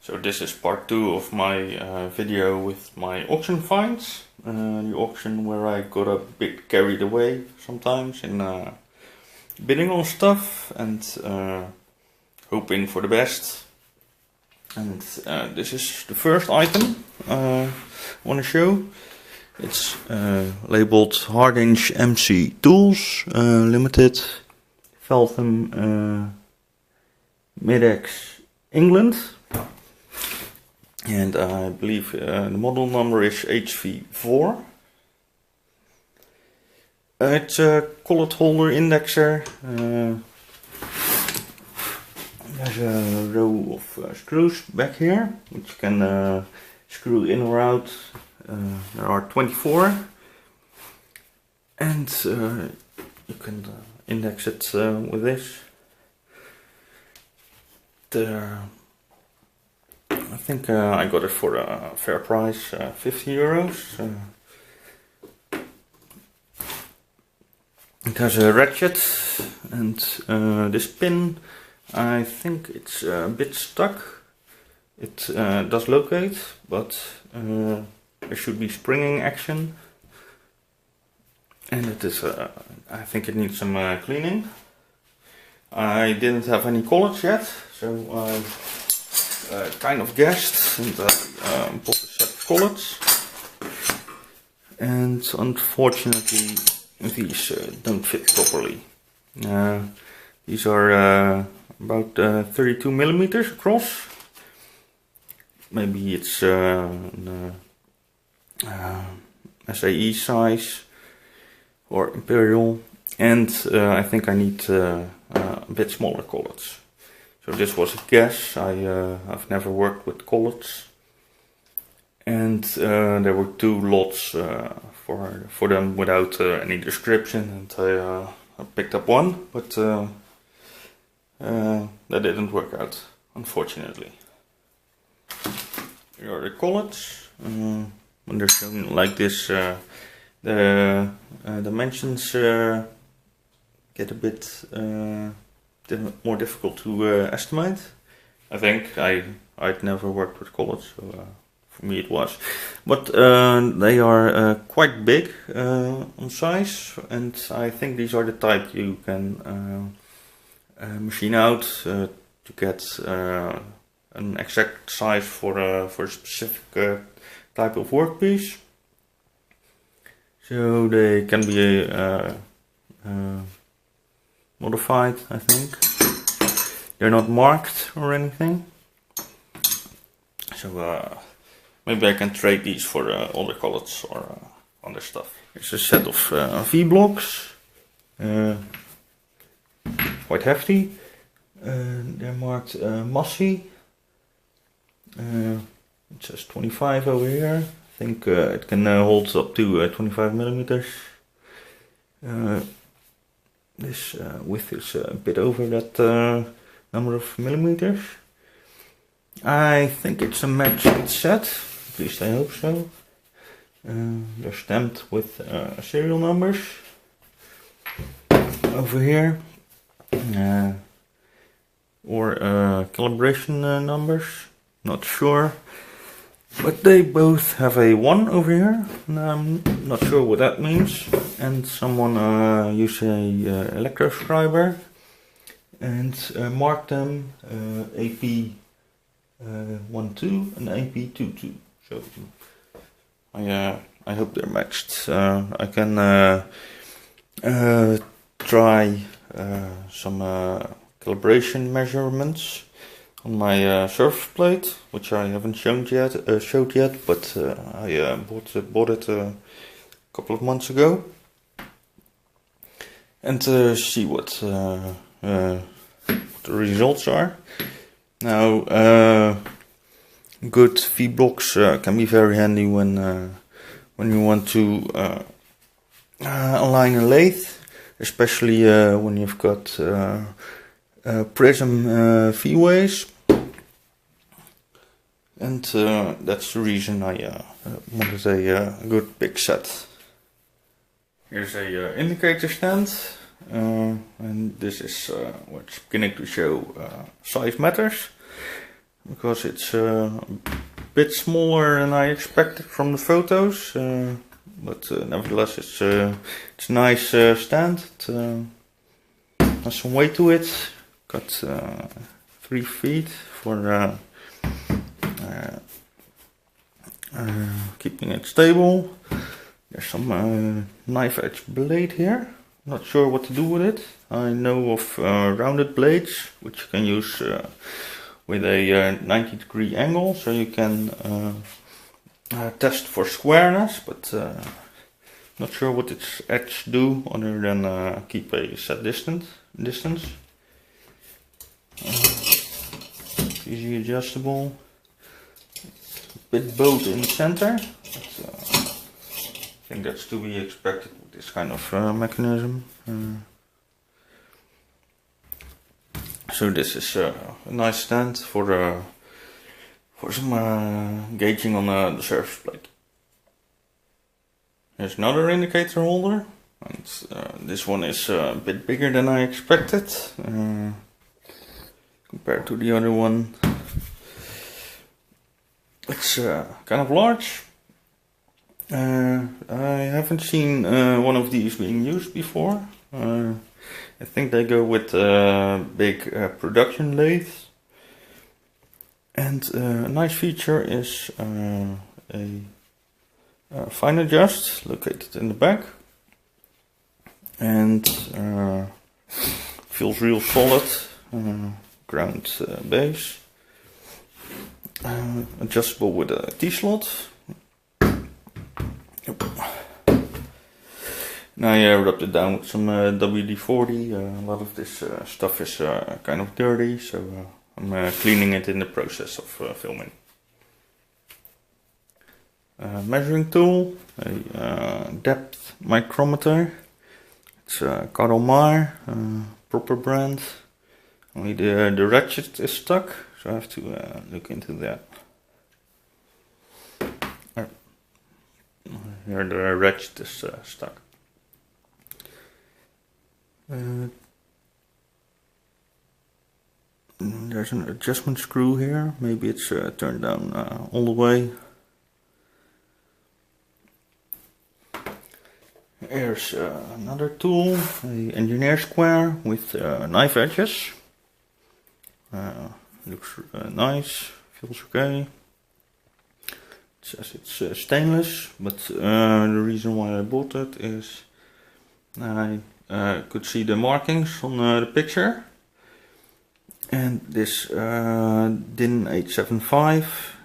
So this is part 2 of my video with my auction finds. The auction where I got a bit carried away sometimes in bidding on stuff and hoping for the best. And this is the first item I want to show. It's labeled Hardinge MC Tools Limited, Feltham Mid-X England. And I believe the model number is HV4. It's a collet holder indexer. There's a row of screws back here, which you can screw in or out. There are 24. And you can index it with this. I think I got it for a fair price, 50 euros. It has a ratchet and this pin, I think it's a bit stuck. It does locate, but there should be springing action. And it is, I think it needs some cleaning. I didn't have any collets yet, so I kind of guessed and bought a set of collets. And unfortunately these don't fit properly. These are about 32 millimeters across. Maybe it's an SAE size or Imperial, and I think I need a bit smaller collets. So this was a guess. I've never worked with collets, and there were 2 lots for them without any description, and I picked up one, but that didn't work out, unfortunately. Here are the collets. When they're shown like this, the dimensions get a bit more difficult to estimate. I think I'd never worked with collets, so for me it was. But they are quite big on size, and I think these are the type you can machine out to get an exact size for a specific type of workpiece. So they can be modified, I think. They're not marked or anything. So maybe I can trade these for other collets or other stuff. Here's a set of V-blocks. Quite hefty. They're marked Massey. It says 25 over here. I think it can hold up to 25 millimeters. This width is a bit over that number of millimeters. I think it's a matching set, at least I hope so. They're stamped with serial numbers over here, or calibration numbers, not sure. But they both have a 1 over here, and I'm not sure what that means. And someone used a electroscriber and marked them AP 12 and AP 22. So I hope they're matched. I can try some calibration measurements on my surface plate, which I haven't showed yet, but I bought it a couple of months ago, and see what the results are. Now, good V-blocks can be very handy when you want to align a lathe, especially when you've got prism V-ways. And that's the reason I wanted a good big set. Here's a indicator stand, and this is what's beginning to show size matters. because it's a bit smaller than I expected from the photos, but nevertheless it's a nice stand. It has some weight to it. Got 3 feet for keeping it stable. There's some knife edge blade here. Not sure what to do with it. I know of rounded blades, which you can use with a 90-degree angle, so you can test for squareness, but not sure what its edge do other than keep a set distance. Easy adjustable. A bit bowed in the center. But, I think that's to be expected with this kind of mechanism. So this is a nice stand for some gauging on the surface plate. There's another indicator holder, and this one is a bit bigger than I expected compared to the other one. It's kind of large. I haven't seen one of these being used before. I think they go with big production lathes. And a nice feature is a fine adjust located in the back. And feels real solid. Ground base. Adjustable with a T-slot. Now I rubbed it down with some WD-40. A lot of this stuff is kind of dirty, so I'm cleaning it in the process of filming. Measuring tool, a depth micrometer. It's Karl Mar, proper brand. Only the ratchet is stuck, so I have to look into that. Here the ratchet is stuck. There's an adjustment screw here. Maybe it's turned down all the way. Here's another tool, an engineer square with knife edges. Looks nice, feels okay. It says it's stainless, but the reason why I bought it is I could see the markings on the picture, and this DIN 875,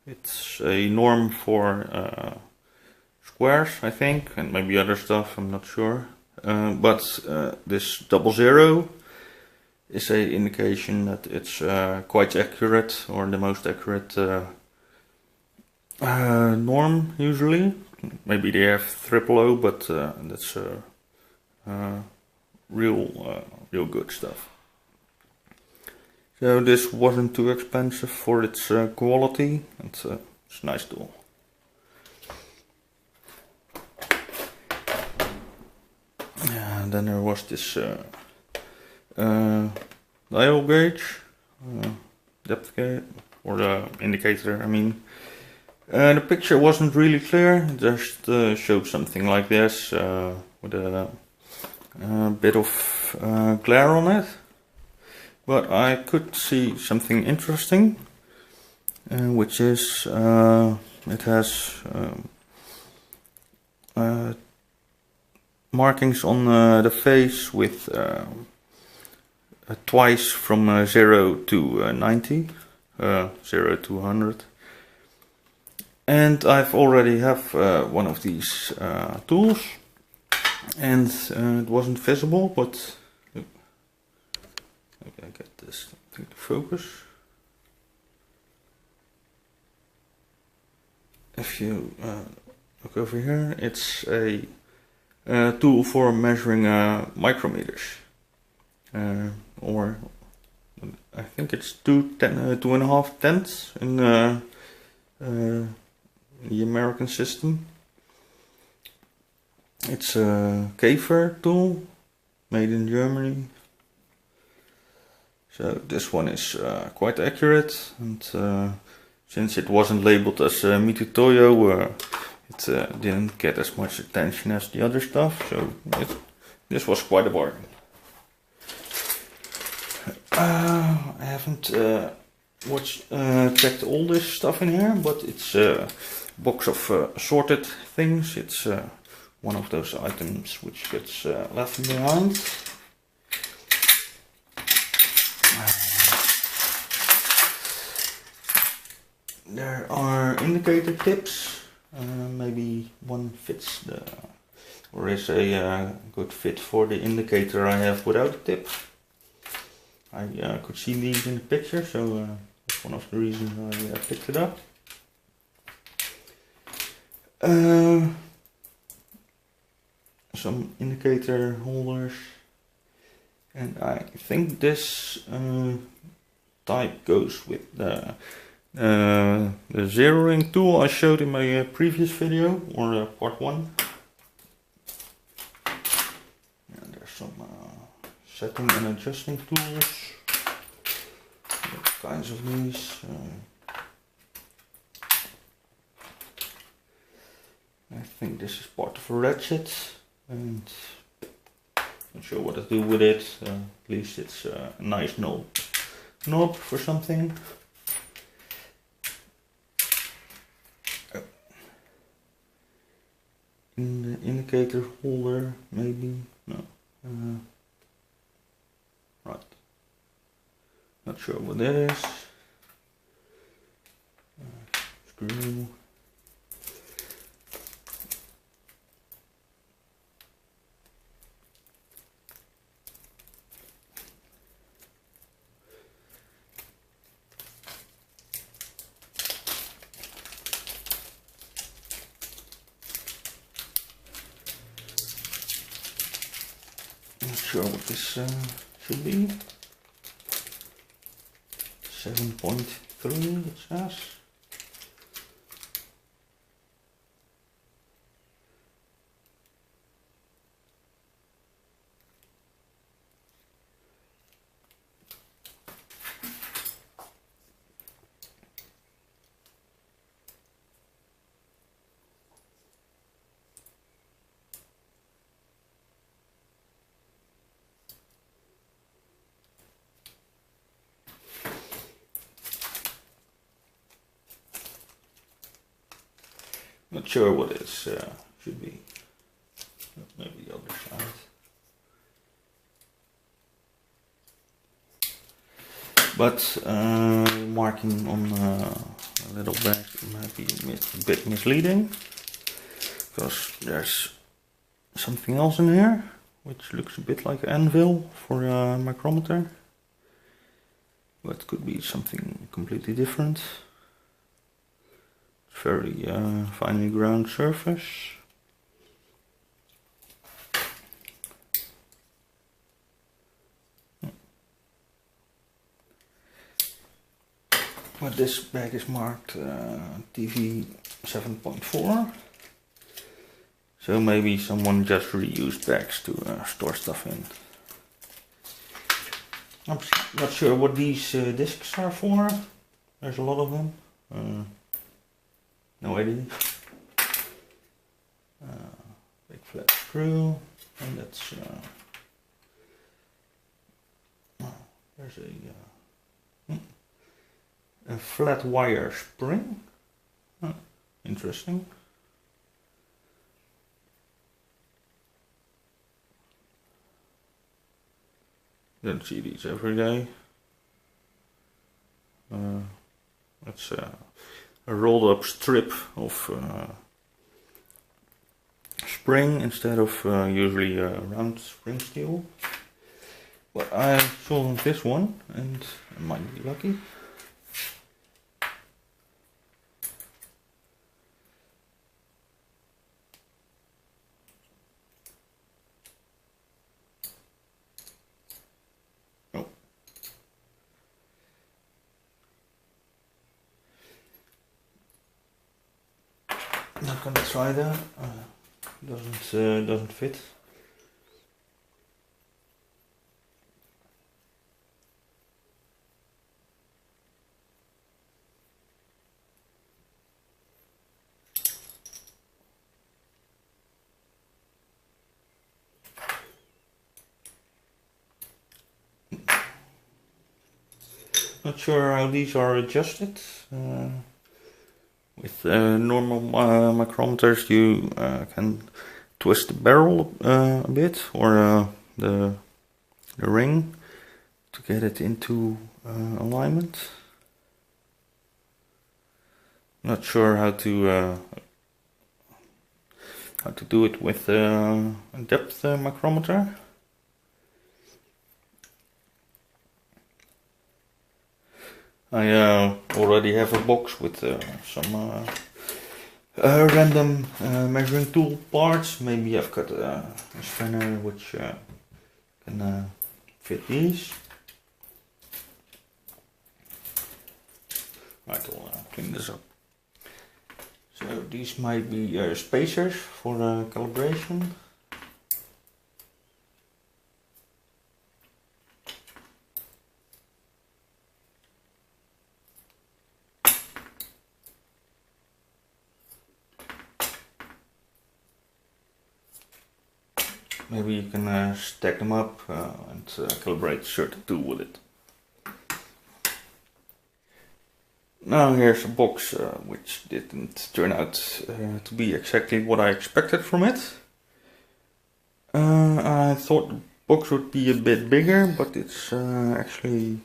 it's a norm for squares, I think, and maybe other stuff, I'm not sure, but this 00 is a indication that it's quite accurate, or the most accurate norm usually. Maybe they have 000, but that's real good stuff. So this wasn't too expensive for its quality. It's a nice tool. And then there was this dial gauge, depth gauge, or the indicator, I mean. The picture wasn't really clear, it just showed something like this with a bit of glare on it. But I could see something interesting, which is it has markings on the face with twice from 0 to 90, 0 to 100. And I've already have one of these tools, and it wasn't visible, but maybe I get this thing to focus. If you look over here, it's a tool for measuring micrometers, or I think it's 2.5 tenths in the American system. It's a Käfer tool, made in Germany. So this one is quite accurate, and since it wasn't labeled as Mitutoyo, it didn't get as much attention as the other stuff, so this was quite a bargain. I haven't checked all this stuff in here, but it's a box of assorted things. It's one of those items which gets left behind. There are indicator tips. Maybe one fits or is a good fit for the indicator I have without a tip. I could see these in the picture, so that's one of the reasons I picked it up. Some indicator holders, and I think this type goes with the zeroing tool I showed in my previous video, or part 1. And there's some setting and adjusting tools, all kinds of these. I think this is part of a ratchet, and not sure what to do with it. At least it's a nice knob for something. In the indicator holder, maybe? No. Right. Not sure what that is. Screw. Not sure what this should be. 7.3 it says. Not sure what it should be. Maybe the other side. But marking on a little bag might be a bit misleading, because there's something else in here which looks a bit like an anvil for a micrometer, but could be something completely different. Very finely ground surface. But this bag is marked TV 7.4, so maybe someone just reused bags to store stuff in. I'm not sure what these discs are for. There's a lot of them. No idea. Big flat screw, and that's there's a flat wire spring. Interesting. Don't see these every day. That's a rolled up strip of spring instead of usually round spring steel. But I saw this one, and I might be lucky. Not gonna try that. Doesn't fit. Not sure how these are adjusted. With normal micrometers you can twist the barrel a bit, or the ring, to get it into alignment. Not sure how to do it with a depth micrometer. I already have a box with some random measuring tool parts. Maybe I've got a spanner which can fit these. Right, I'll clean this up. So these might be spacers for calibration. Maybe you can stack them up and calibrate a certain tool with it. Now here's a box which didn't turn out to be exactly what I expected from it. I thought the box would be a bit bigger, but it's actually...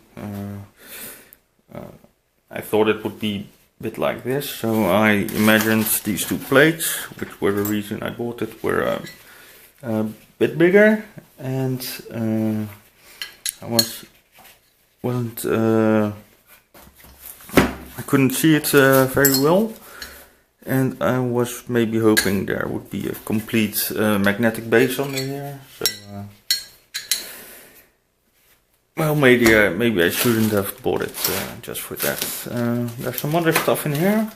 I thought it would be a bit like this, so I imagined these two plates, which were the reason I bought it, were a bit bigger, and I couldn't see it very well, and I was maybe hoping there would be a complete magnetic base on here. So, well, maybe I shouldn't have bought it just for that. There's some other stuff in here.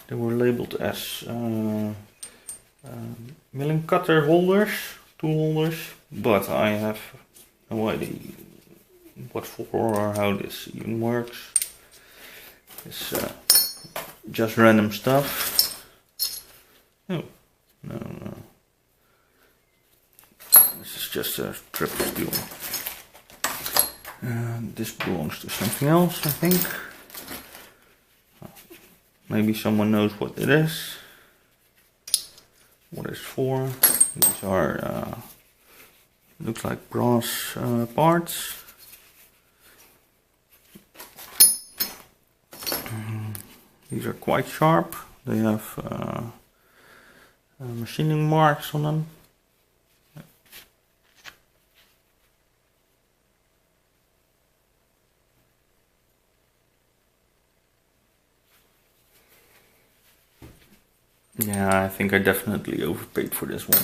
They were labeled as milling cutter holders, tool holders, but I have no idea what for or how this even works. It's just random stuff. Oh, no. This is just a strip of steel. This belongs to something else, I think. Maybe someone knows what it is. What it's for. These are, looks like brass parts. These are quite sharp. They have machining marks on them. Yeah, I think I definitely overpaid for this one.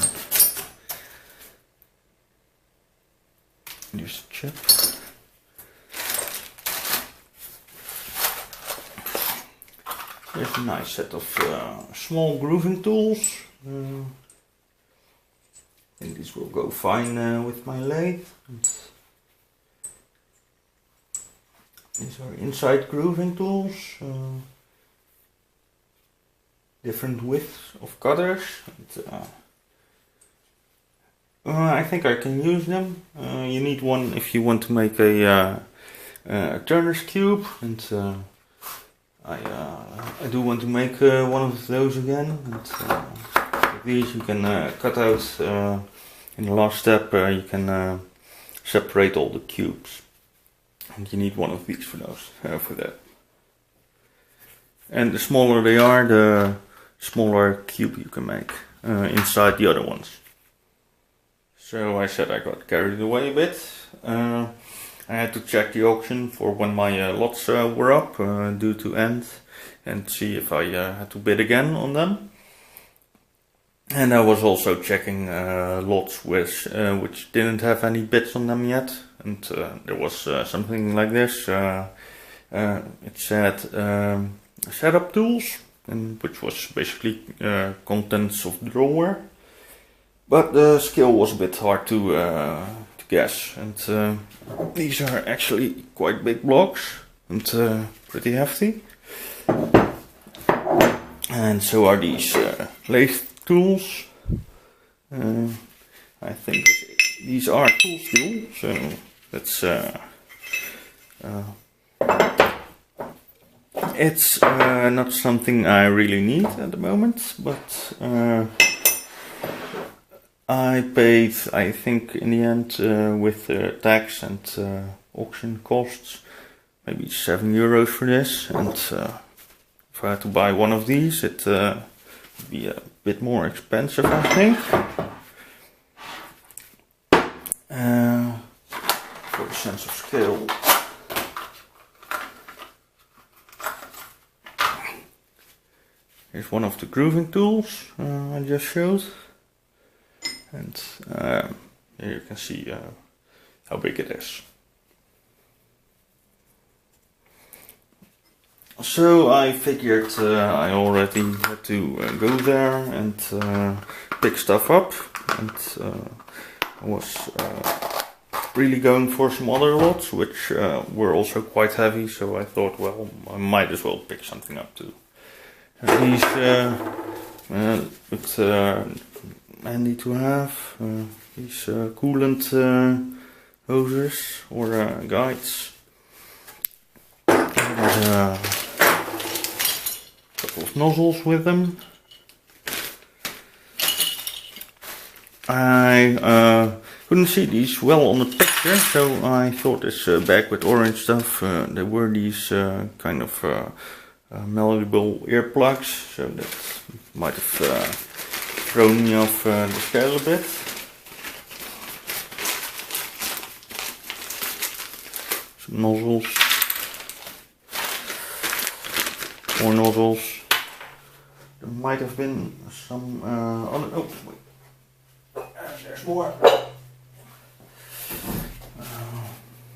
Here's a chip. There's a nice set of small grooving tools. I think these will go fine with my lathe. These are inside grooving tools. Different widths of cutters. I think I can use them. You need one if you want to make a turner's cube, and I do want to make one of those again. And, with these you can cut out in the last step. You can separate all the cubes, and you need one of these for those for that. And the smaller they are, the smaller cube you can make inside the other ones. So I said I got carried away a bit. I had to check the auction for when my lots were up, due to end, and see if I had to bid again on them. And I was also checking lots which didn't have any bids on them yet, and there was something like this. It said setup tools, and which was basically contents of the drawer, but the scale was a bit hard to guess, and these are actually quite big blocks and pretty hefty, and so are these lathe tools. I think these are tool steel, so that's It's not something I really need at the moment, but I paid, I think in the end, with tax and auction costs, maybe €7 for this, and if I had to buy one of these, it would be a bit more expensive, I think. For the sense of scale. Here's one of the grooving tools I just showed, and here you can see how big it is. So I figured I already had to go there and pick stuff up, and I was really going for some other lots which were also quite heavy, so I thought, well, I might as well pick something up too. These it's handy to have, these coolant hoses or guides. There's a couple of nozzles with them. I couldn't see these well on the picture, so I thought this bag with orange stuff, there were these kind of malleable earplugs, so that might have thrown me off the scale a bit. Some nozzles, more nozzles. There might have been some other. Oh, wait. There's more.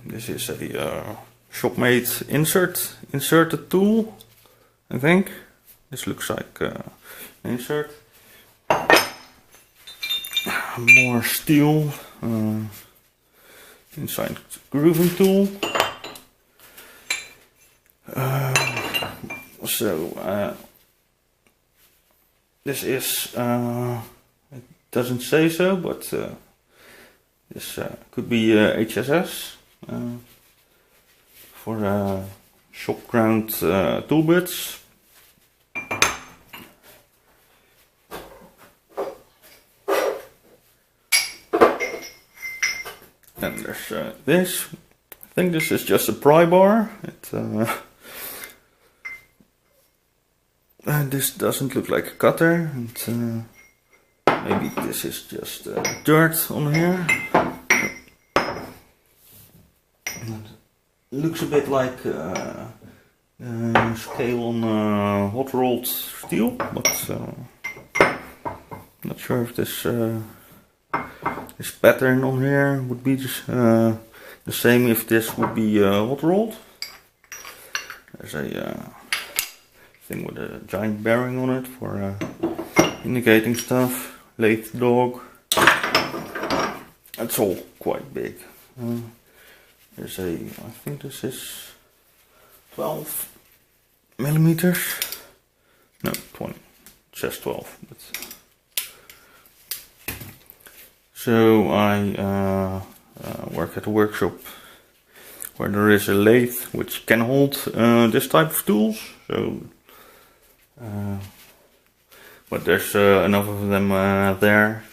This is a shop-made inserted tool, I think. This looks like an insert. More steel. Inside grooving tool. This is, it doesn't say so, but this could be HSS for shop ground tool bits. And there's this. I think this is just a pry bar. This doesn't look like a cutter, and maybe this is just dirt on here. And it looks a bit like scale on hot rolled steel, but not sure if this this pattern on here would be the same if this would be hot rolled. There's a thing with a giant bearing on it for indicating stuff. Lathe dog. That's all quite big. There's I think this is 12 millimeters. No, 20. It says 12. But so I work at a workshop where there is a lathe which can hold this type of tools. So, but there's enough of them there.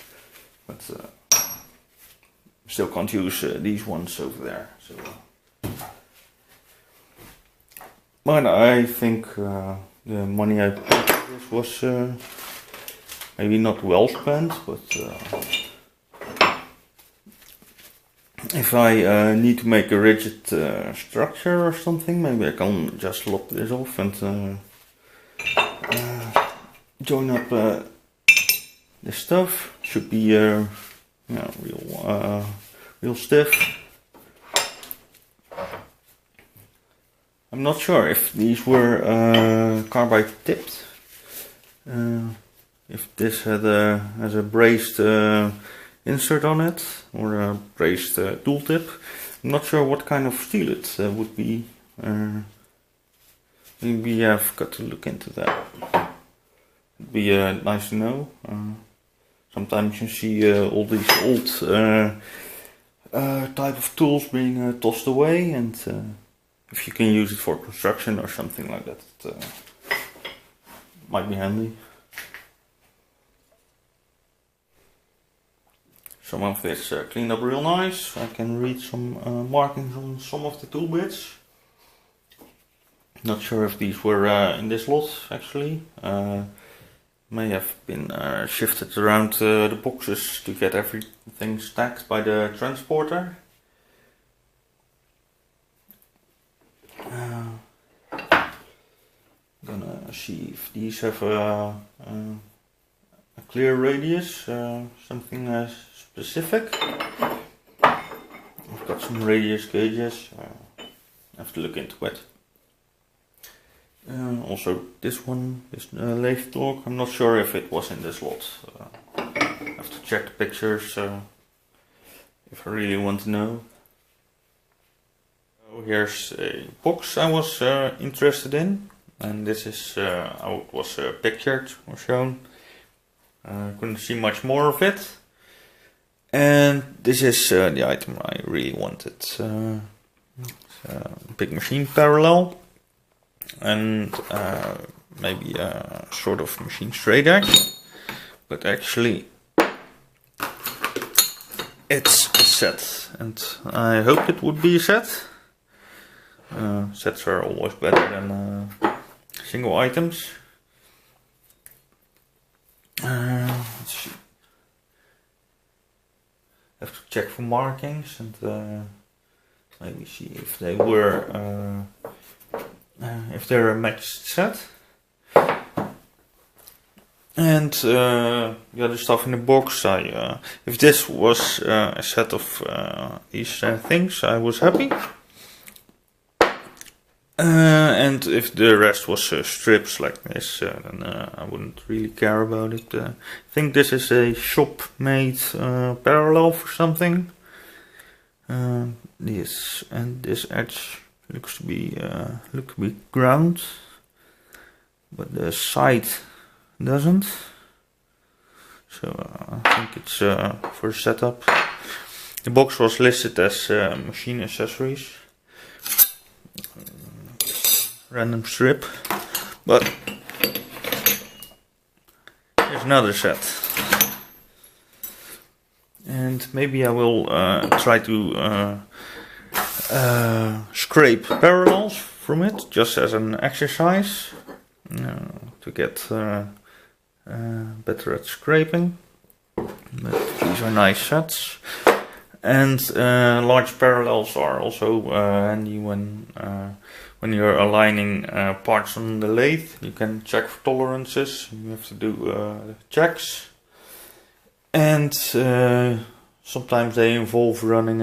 But still can't use these ones over there. So, but I think the money I paid for this was maybe not well spent, but if I need to make a rigid structure or something, maybe I can just lop this off and join up this stuff. Should be real stiff. I'm not sure if these were carbide tipped. If this has a braced insert on it or a braced tool tip. I'm not sure what kind of steel it would be. Maybe I've got to look into that. It'd be nice to know. Sometimes you see all these old type of tools being tossed away, and if you can use it for construction or something like that, it might be handy. Some of this cleaned up real nice. I can read some markings on some of the tool bits. Not sure if these were in this lot actually. May have been shifted around the boxes to get everything stacked by the transporter. Gonna see if these have a clear radius, something specific. I've got some radius gauges. I have to look into it. Also, this one is lathe torque. I'm not sure if it was in this lot. I have to check the pictures if I really want to know. So here's a box I was interested in, and this is how it was pictured or shown. Couldn't see much more of it. And this is the item I really wanted. It's a big machine parallel. And maybe a sort of machine straight edge, but actually it's a set, and I hoped it would be a set. Sets are always better than single items. Let's see. Have to check for markings and maybe see if they were. If they're a matched set. And the other stuff in the box, if this was a set of these things, I was happy. And if the rest was strips like this, then I wouldn't really care about it. I think this is a shop-made parallel for something. This and this edge looks to be ground, but the side doesn't. So I think it's for setup. The box was listed as machine accessories. Random strip, but here's another set. And maybe I will try to scrape parallels from it, just as an exercise, to get better at scraping. But these are nice sets, and large parallels are also handy when you're aligning parts on the lathe. You can check for tolerances. You have to do checks, and sometimes they involve running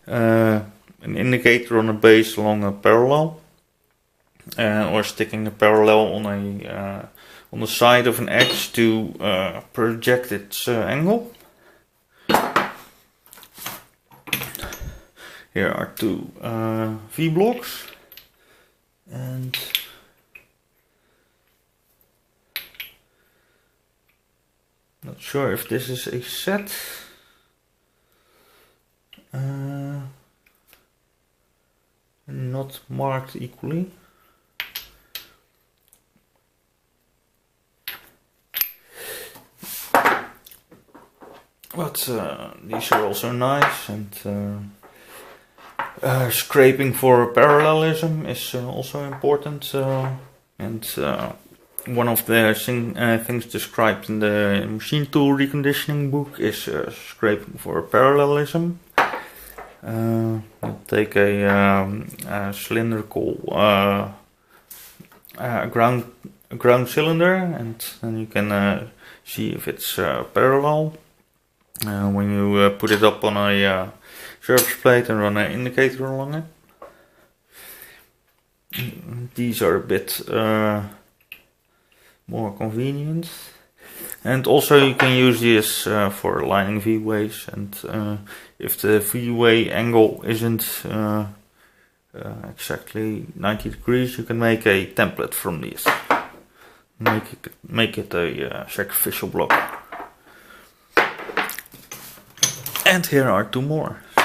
an indicator on a base along a parallel, or sticking a parallel on the side of an edge to project its angle. Here are two V blocks, and not sure if this is a set. Not marked equally. But these are also nice, and scraping for parallelism is also important. And one of the things described in the machine tool reconditioning book is scraping for parallelism. You take a cylindrical ground cylinder, and then you can see if it's parallel. When you put it up on a surface plate and run an indicator along it. These are a bit more convenient. And also you can use this for aligning V-ways, and if the V-way angle isn't exactly 90 degrees, you can make a template from this. Make it a sacrificial block. And here are two more. So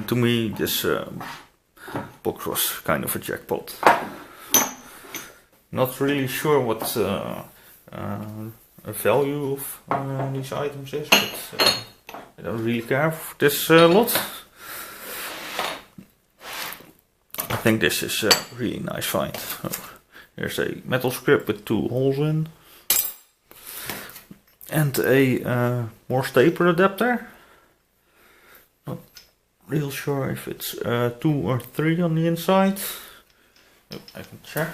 To me, this box was kind of a jackpot. Not really sure what the value of these items is, but I don't really care for this lot. I think this is a really nice find. Oh, here's a metal script with 2 holes in. And a Morse taper adapter. Not real sure if it's 2 or 3 on the inside. Oh, I can check.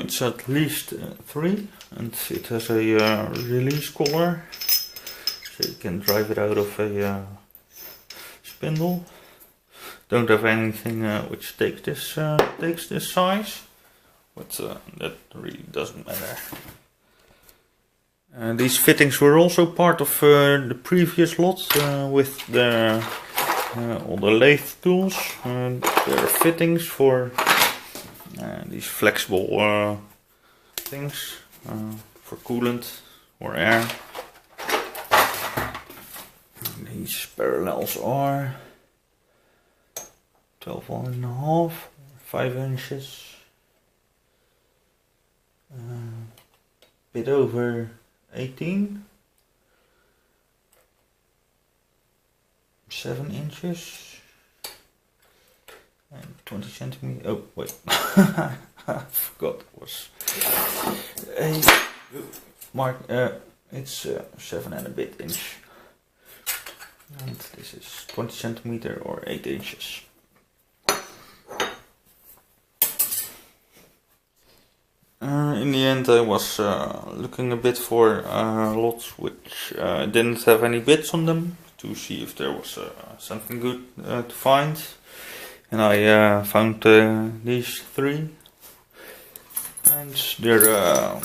It's at least 3, and it has a release collar, so you can drive it out of a spindle. Don't have anything which takes this size, but that really doesn't matter. These fittings were also part of the previous lot with all the lathe tools. There are fittings for these flexible things for coolant or air. These parallels are 12.5, 5 inches, bit over 18, 7 inches, and 20 centimeters. Oh wait, I forgot it was a mark. It's 7 and a bit inch, and this is 20 centimeter or 8 inches. In the end, I was looking a bit for lots which didn't have any bits on them, to see if there was something good to find. And I found these 3, and they're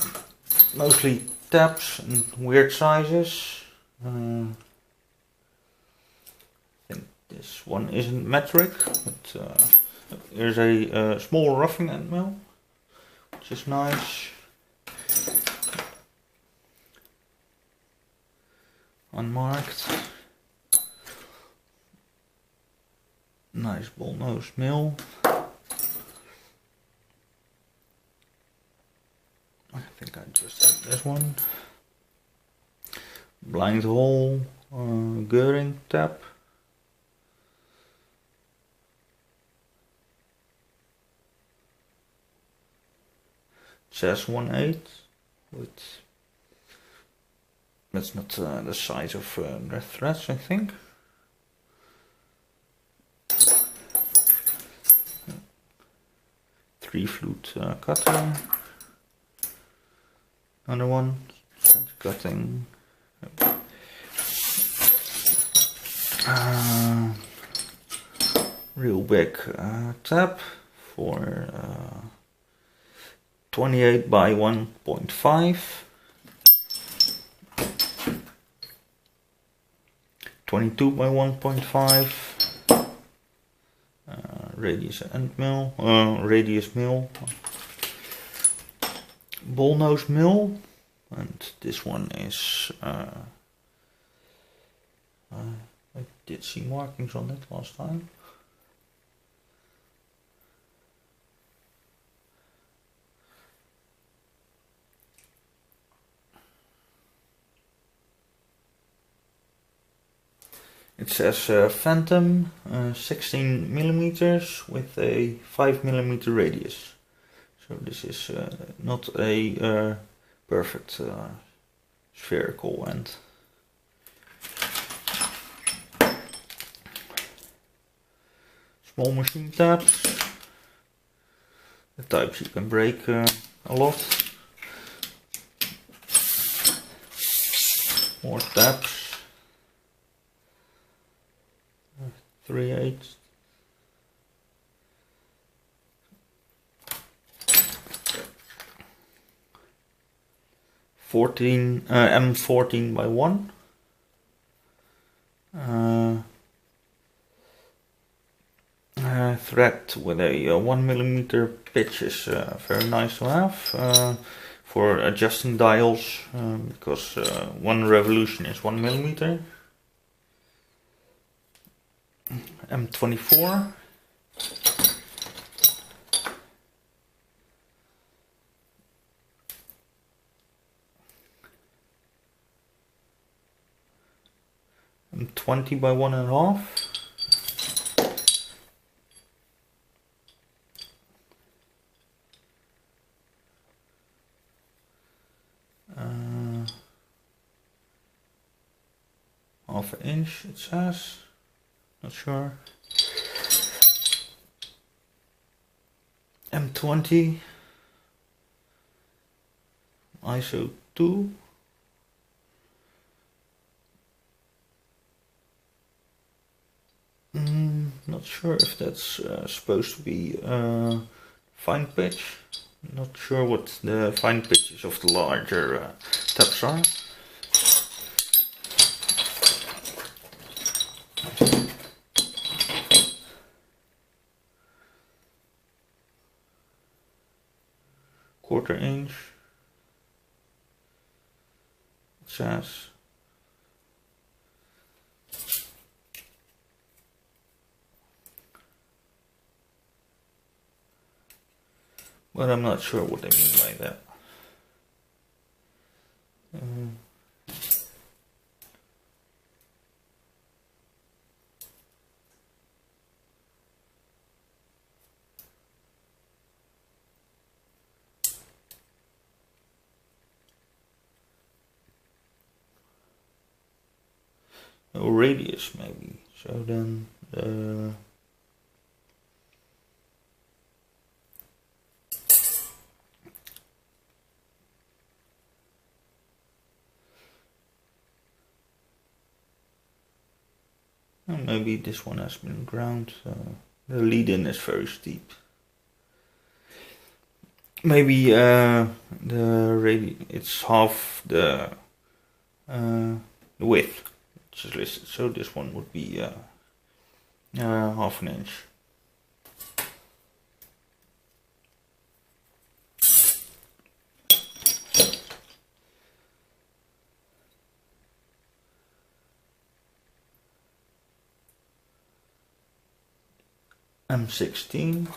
mostly tabs and weird sizes. I think this one isn't metric, but here's a small roughing end mill, which is nice. Unmarked. Nice bull nose mill. I think I just had this one. Blind hole, Goering tap. Says 1/8, with that's not the size of the threads, I think. Three flute cutter. Another one, cutting. Real big tab for 28 by 1.5. 22 by 1.5. Radius end mill, radius mill. Bull nose mill, and this one is I did see markings on it last time. It says Phantom 16 millimeters with a 5 millimeter radius. So this is not a perfect spherical end. Small machine tabs. The types you can break a lot. More tabs. 3/8. M14 by 1. 3 thread with a 1mm pitch is very nice to have for adjusting dials, because 1 revolution is 1mm. M24. M20 by 1.5. Half an inch it says, not sure. M20 ISO 2. Not sure if that's supposed to be fine pitch. Not sure what the fine pitches of the larger tabs are. Quarter inch. It says. But I'm not sure what they mean by that. Radius maybe. So then maybe this one has been ground. The lead-in is very steep. Maybe the it's half the width which is listed. So this one would be half an inch. M16.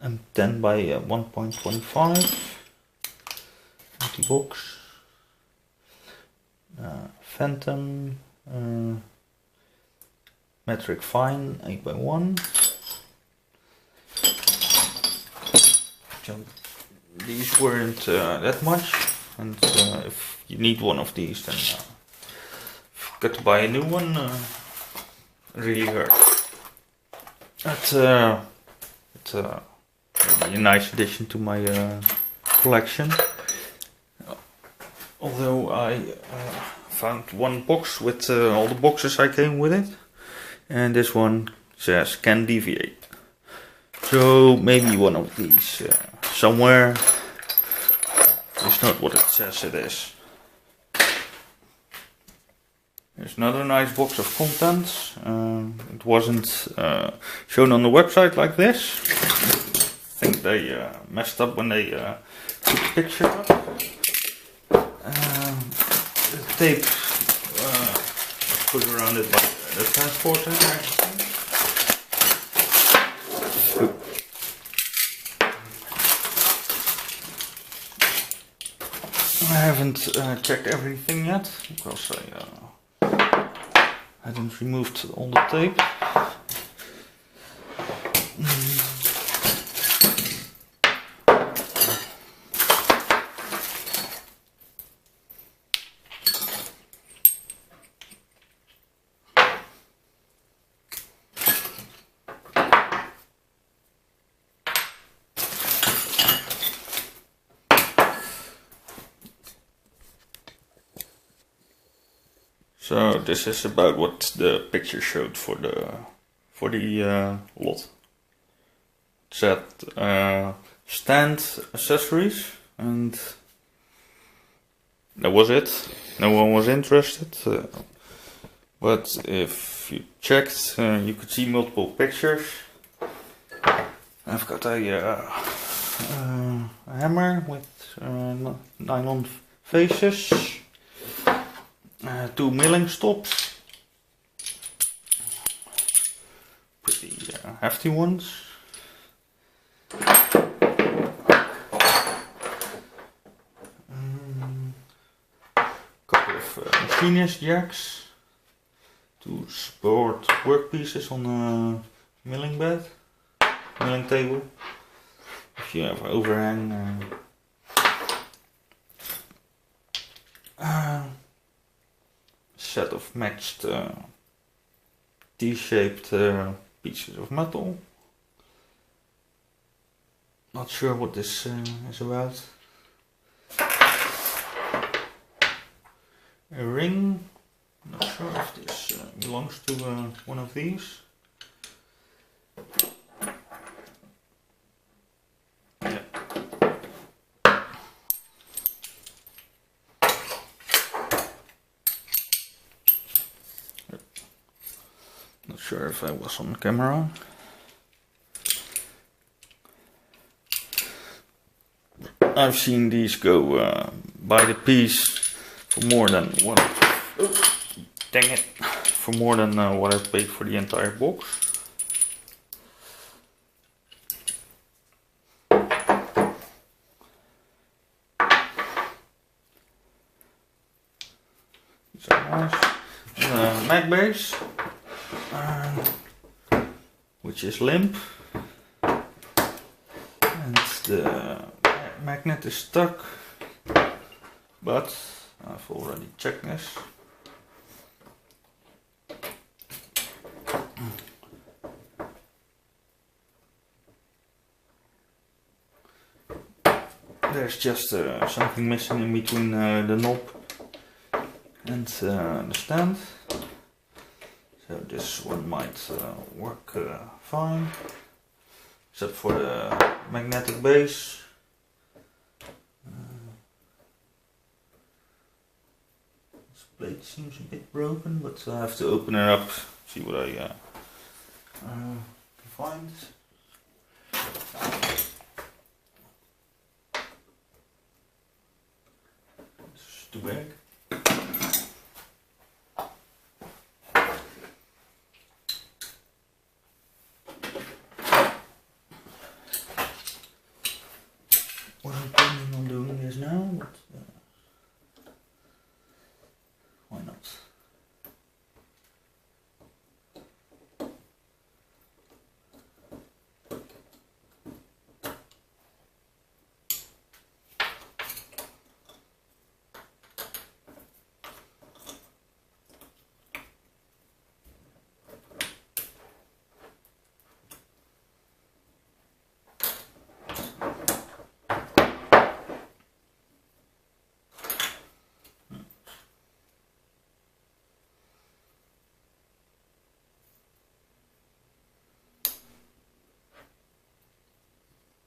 M10 by 1.25. Empty box. Phantom. Metric fine 8 by 1. These weren't that much, and if you need one of these, then you've got to buy a new one. Really hurt. It's maybe a nice addition to my collection. Although I found one box with all the boxes I came with it, and this one says can deviate. So maybe one of these somewhere is not what it says it is. There's another nice box of contents. It wasn't shown on the website like this. I think they messed up when they took the picture up. The tape put around it by the transporter. I haven't checked everything yet because I hadn't removed all the tape. So this is about what the picture showed for the lot. It said stand accessories, and that was it. No one was interested. But if you checked, you could see multiple pictures. I've got a hammer with nylon faces, 2 milling stops, pretty hefty ones. Couple of machinist jacks, 2 support workpieces on a milling bed, milling table. If you have overhang, set of matched T-shaped pieces of metal. Not sure what this is about. A ring. Not sure if this belongs to one of these. Yeah. Not sure if I was on camera. I've seen these go by the piece for more than what? Dang it! For more than what I paid for the entire box. These are nice. Mag base, which is limp, and the magnet is stuck, but I've already checked this. There's just something missing in between the knob and the stand. So this one might work fine, except for the magnetic base. This plate seems a bit broken, but I have to open it up, see what I can find. It's too big. Wasn't planning on doing this now, but why not?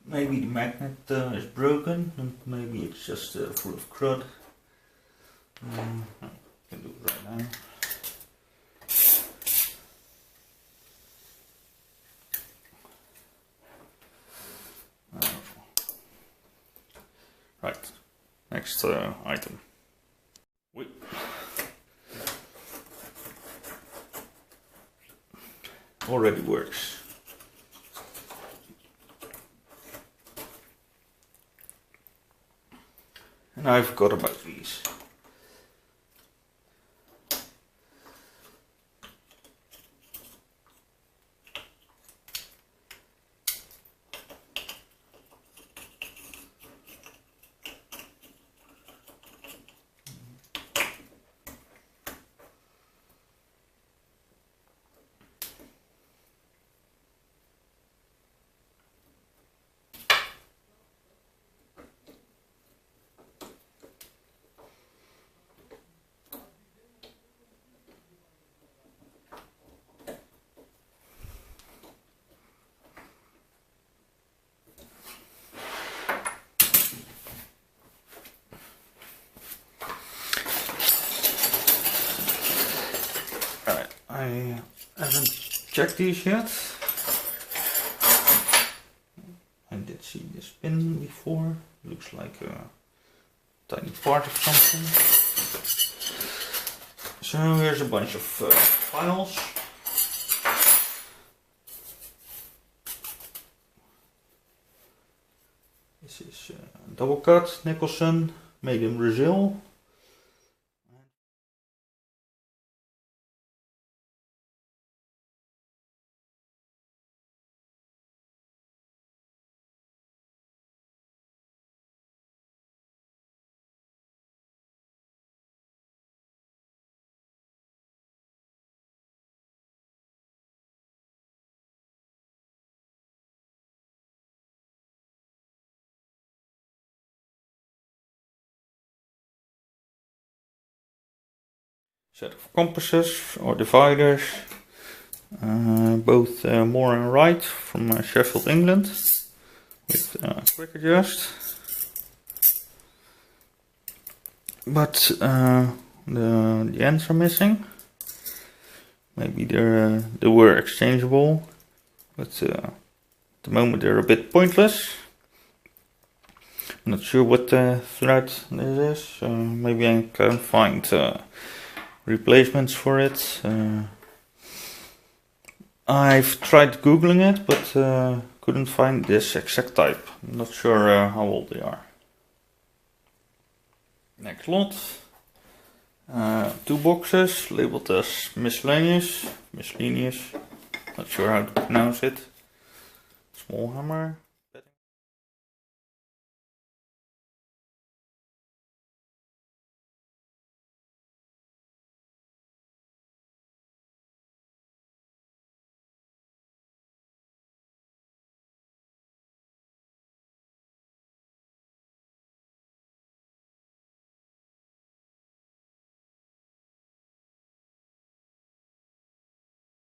Maybe the magnet is broken, and maybe it's just full of crud. I can do it right now. Right, next item. Wait. Already works. And I forgot about these. I haven't checked these yet. I did see this pin before. Looks like a tiny part of something. So here's a bunch of files. This is double cut Nicholson, made in Brazil. Set of compasses or dividers, both Moore and Wright from Sheffield, England, with quick adjust. But the ends are missing. Maybe they were exchangeable, but at the moment they're a bit pointless. I'm not sure what thread this is. Maybe I can find replacements for it. I've tried googling it, but couldn't find this exact type. I'm not sure how old they are. Next lot. 2 boxes labeled as miscellaneous, not sure how to pronounce it. Small hammer,